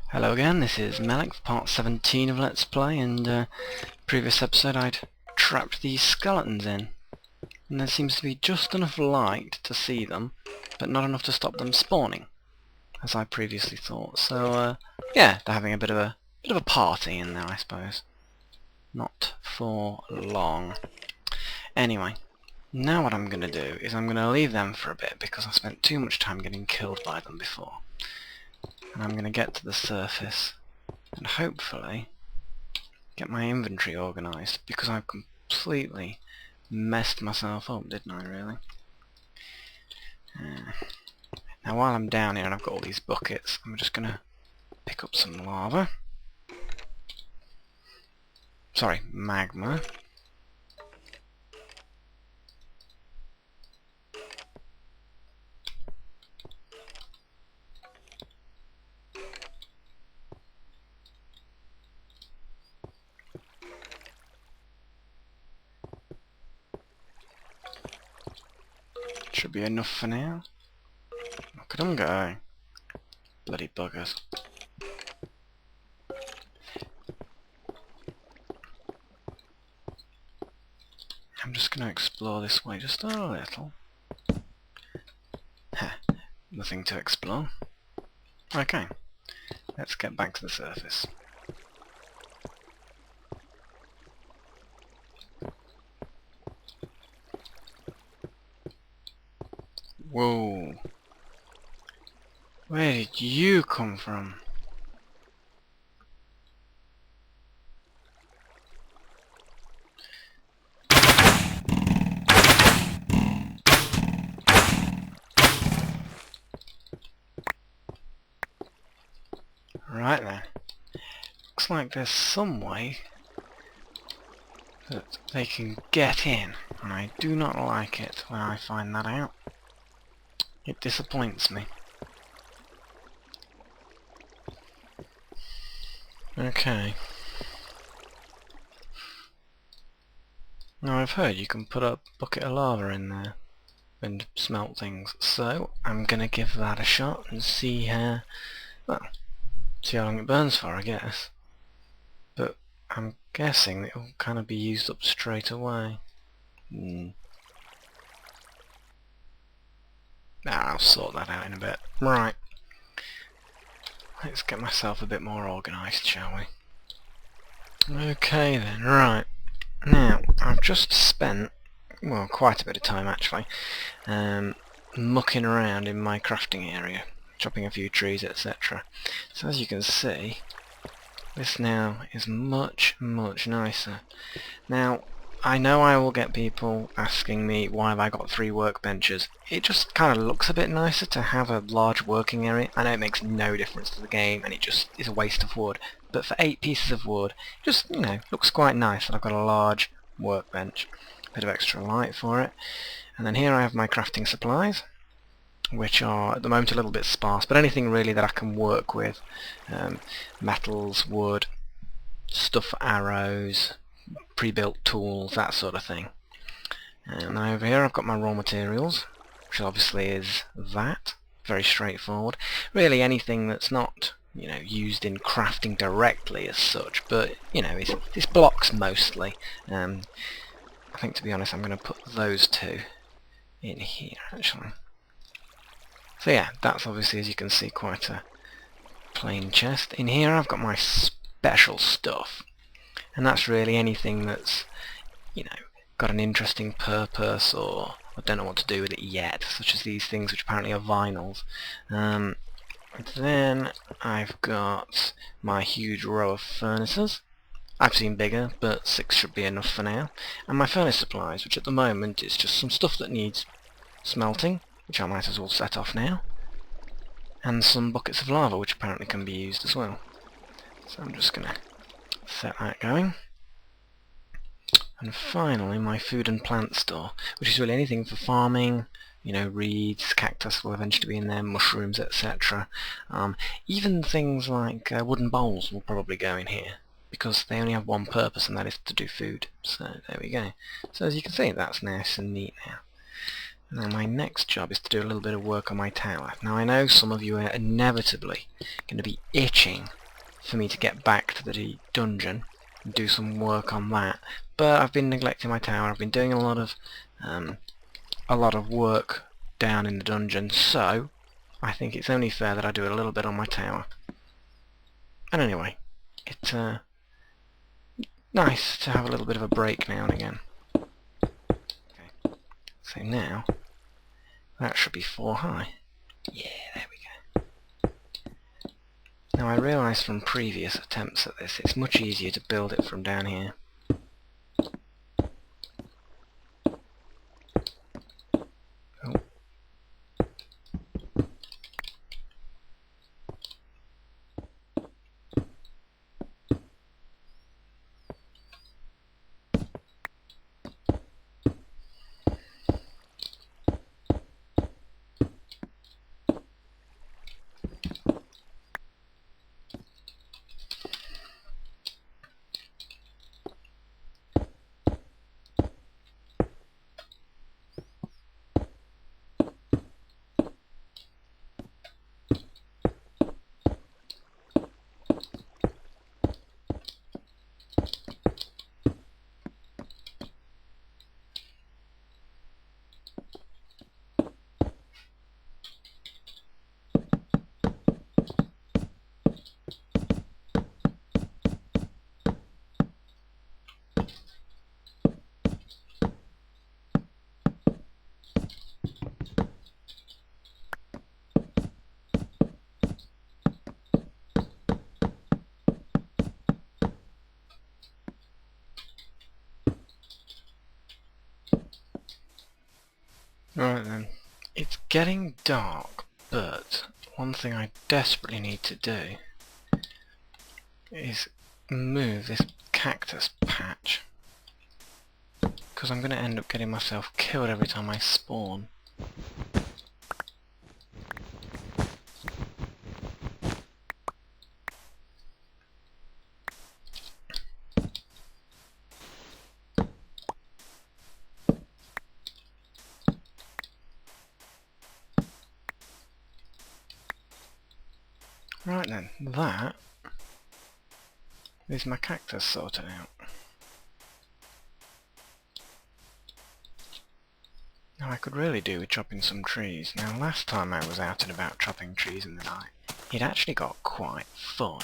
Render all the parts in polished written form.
Hello again, this is Malik for part 17 of Let's Play, and previous episode I'd trapped these skeletons in. And there seems to be just enough light to see them, but not enough to stop them spawning, as I previously thought. So, yeah, they're having a bit of a party in there, I suppose. Not for long. Anyway, now what I'm going to do is I'm going to leave them for a bit, because I spent too much time getting killed by them before. And I'm going to get to the surface and hopefully get my inventory organised, because I've completely messed myself up, didn't I, really? Now while I'm down here and I've got all these buckets, I'm just going to pick up some lava. Sorry, magma. Should be enough for now. Look at them go. Bloody buggers. I'm just going to explore this way just a little. Nothing to explore. Okay, let's get back to the surface. Whoa. Where did you come from? Right then. Looks like there's some way that they can get in, and I do not like it when I find that out. It disappoints me. Okay. Now I've heard you can put a bucket of lava in there and smelt things, so I'm gonna give that a shot and see how, well, see how long it burns for, I guess. But I'm guessing that it'll kind of be used up straight away. I'll sort that out in a bit. Right. Let's get myself a bit more organised, shall we? Okay then, right. Now, I've just spent, well, quite a bit of time actually, mucking around in my crafting area, chopping a few trees, etc. So as you can see, this now is much, much nicer. Now, I know I will get people asking me why have I got 3 workbenches. It just kind of looks a bit nicer to have a large working area. I know it makes no difference to the game and it just is a waste of wood. But for 8 pieces of wood, just, you know, looks quite nice that I've got a large workbench. Bit of extra light for it. And then here I have my crafting supplies, which are at the moment a little bit sparse, but anything really that I can work with. Metals, wood, stuff for arrows, pre-built tools, that sort of thing. And over here I've got my raw materials, which obviously is that. Very straightforward. Really anything that's not, you know, used in crafting directly as such, but, you know, it's blocks mostly. I think, to be honest, I'm going to put those two in here, actually. So yeah, that's obviously, as you can see, quite a plain chest. In here I've got my special stuff. And that's really anything that's, you know, got an interesting purpose, or I don't know what to do with it yet, such as these things which apparently are vinyls. Then I've got my huge row of furnaces. I've seen bigger, but 6 should be enough for now. And my furnace supplies, which at the moment is just some stuff that needs smelting, which I might as well set off now. And some buckets of lava, which apparently can be used as well. So I'm just going to set that going. And finally my food and plant store, which is really anything for farming, you know, reeds, cactus will eventually be in there, mushrooms, etc. Even things like wooden bowls will probably go in here, because they only have one purpose, and that is to do food. So there we go. So as you can see, that's nice and neat now. Now my next job is to do a little bit of work on my tower. Now I know some of you are inevitably going to be itching for me to get back to the dungeon and do some work on that, but I've been neglecting my tower. I've been doing a lot of work down in the dungeon, so I think it's only fair that I do a little bit on my tower. And anyway, it's nice to have a little bit of a break now and again. Okay. So now that should be 4 high. Yeah, there we go. Now I realise from previous attempts at this, it's much easier to build it from down here. Oh. Right then, it's getting dark, but one thing I desperately need to do is move this cactus patch, because I'm going to end up getting myself killed every time I spawn. Right then, that is my cactus sorted out. Now I could really do with chopping some trees. Now last time I was out and about chopping trees in the night, it actually got quite fun.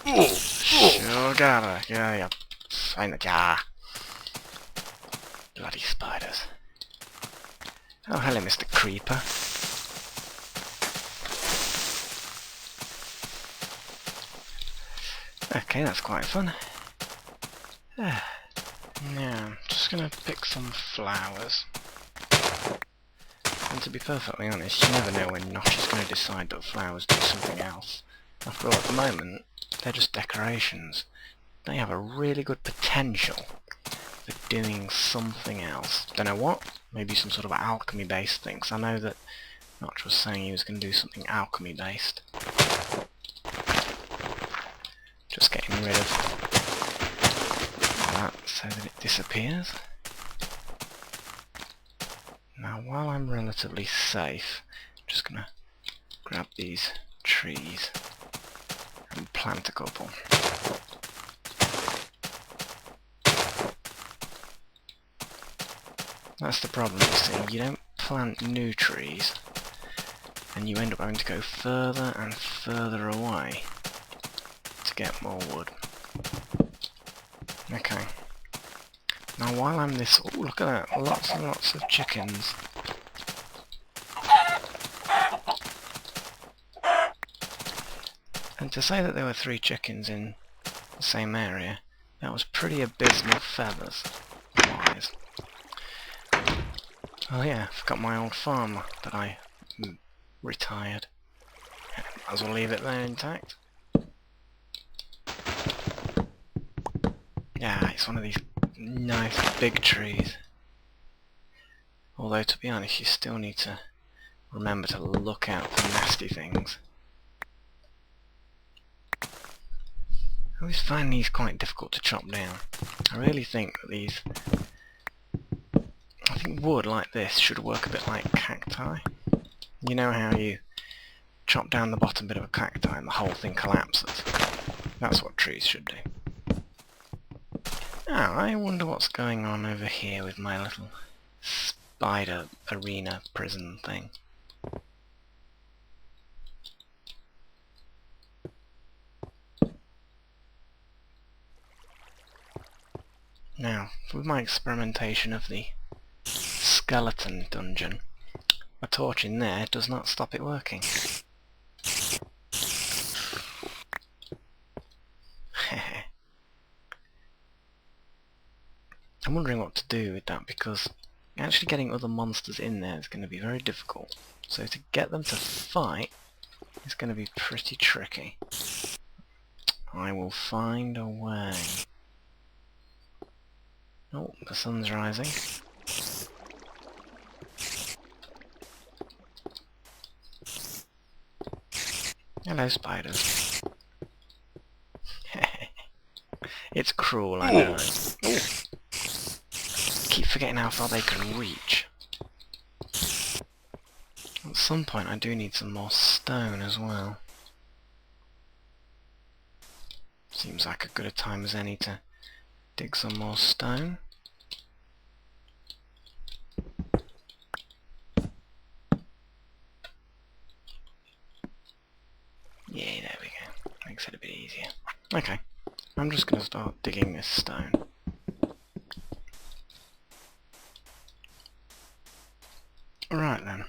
Sure gotta, yeah, sign the jar. Bloody spiders. Oh, hello, Mr. Creeper. Okay, that's quite fun. Now, I'm just gonna pick some flowers. And to be perfectly honest, you never know when Notch is going to decide that flowers do something else. After all, at the moment, they're just decorations. They have a really good potential for doing something else. Don't know what? Maybe some sort of alchemy-based thing, 'cause I know that Notch was saying he was going to do something alchemy-based. Just getting rid of that so that it disappears. Now, while I'm relatively safe, I'm just going to grab these trees and plant a couple. That's the problem, you see. You don't plant new trees, and you end up having to go further and further away to get more wood. Okay. Now while I'm this... Oh, look at that! Lots and lots of chickens. And to say that there were 3 chickens in the same area, that was pretty abysmal feathers wise. Oh yeah, I forgot my old farm that I retired. Might as well leave it there intact. Yeah, it's one of these nice big trees. Although, to be honest, you still need to remember to look out for nasty things. I always find these quite difficult to chop down. I really think that these... I think wood like this should work a bit like cacti. You know how you chop down the bottom bit of a cacti and the whole thing collapses? That's what trees should do. Oh, I wonder what's going on over here with my little spider arena prison thing. Now, with my experimentation of the skeleton dungeon, a torch in there does not stop it working. I'm wondering what to do with that, because actually getting other monsters in there is going to be very difficult. So to get them to fight is going to be pretty tricky. I will find a way. Oh, the sun's rising. Hello, spiders. It's cruel, I know. Ooh. Keep forgetting how far they can reach. At some point I do need some more stone as well. Seems like a good a time as any to dig some more stone. Yeah, there we go. Makes it a bit easier. Okay, I'm just going to start digging this stone. Right then.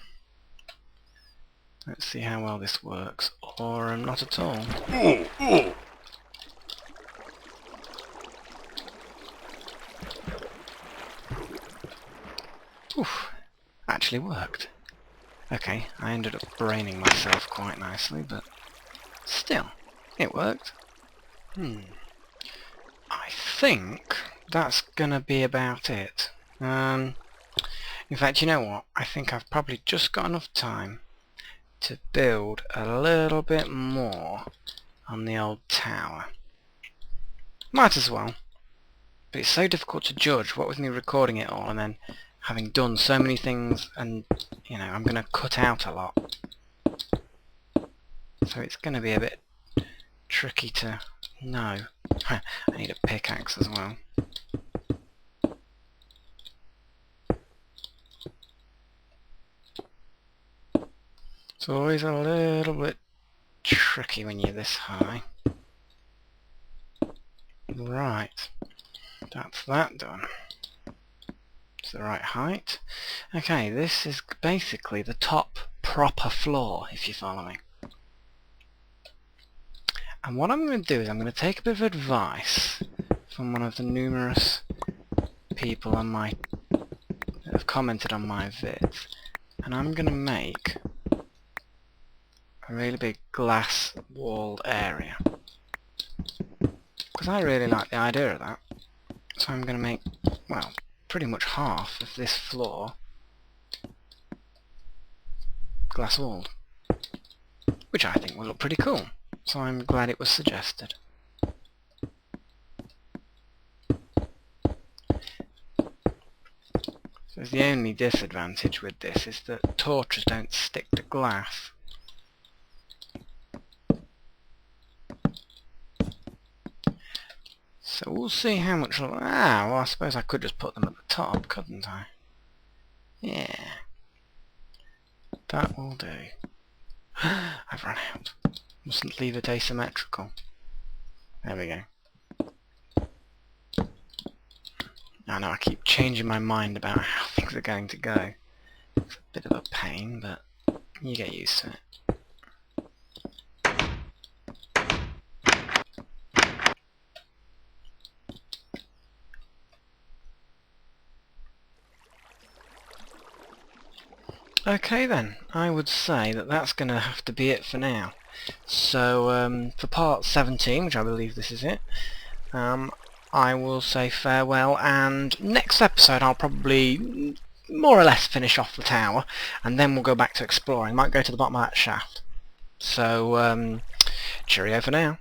Let's see how well this works, or not at all. Oof, actually worked. Okay, I ended up braining myself quite nicely, but still, it worked. I think that's gonna be about it. In fact, you know what? I think I've probably just got enough time to build a little bit more on the old tower. Might as well. But it's so difficult to judge, what with me recording it all and then having done so many things, and you know, I'm going to cut out a lot. So it's going to be a bit tricky to know. I need a pickaxe as well. It's always a little bit tricky when you're this high. Right, that's that done. It's the right height. Okay, this is basically the top proper floor, if you follow me. And what I'm going to do is I'm going to take a bit of advice from one of the numerous people on my that have commented on my vids, and I'm going to make a really big glass walled area, because I really like the idea of that. So I'm going to make, well, pretty much half of this floor glass walled, which I think will look pretty cool. So I'm glad it was suggested. So the only disadvantage with this is that torches don't stick to glass. So we'll see how much... well, I suppose I could just put them at the top, couldn't I? Yeah. That will do. I've run out. Mustn't leave it asymmetrical. There we go. I know I keep changing my mind about how things are going to go. It's a bit of a pain, but you get used to it. Okay then, I would say that that's going to have to be it for now. So for part 17, which I believe this is it, I will say farewell, and next episode I'll probably more or less finish off the tower, and then we'll go back to exploring. Might go to the bottom of that shaft. So cheerio for now.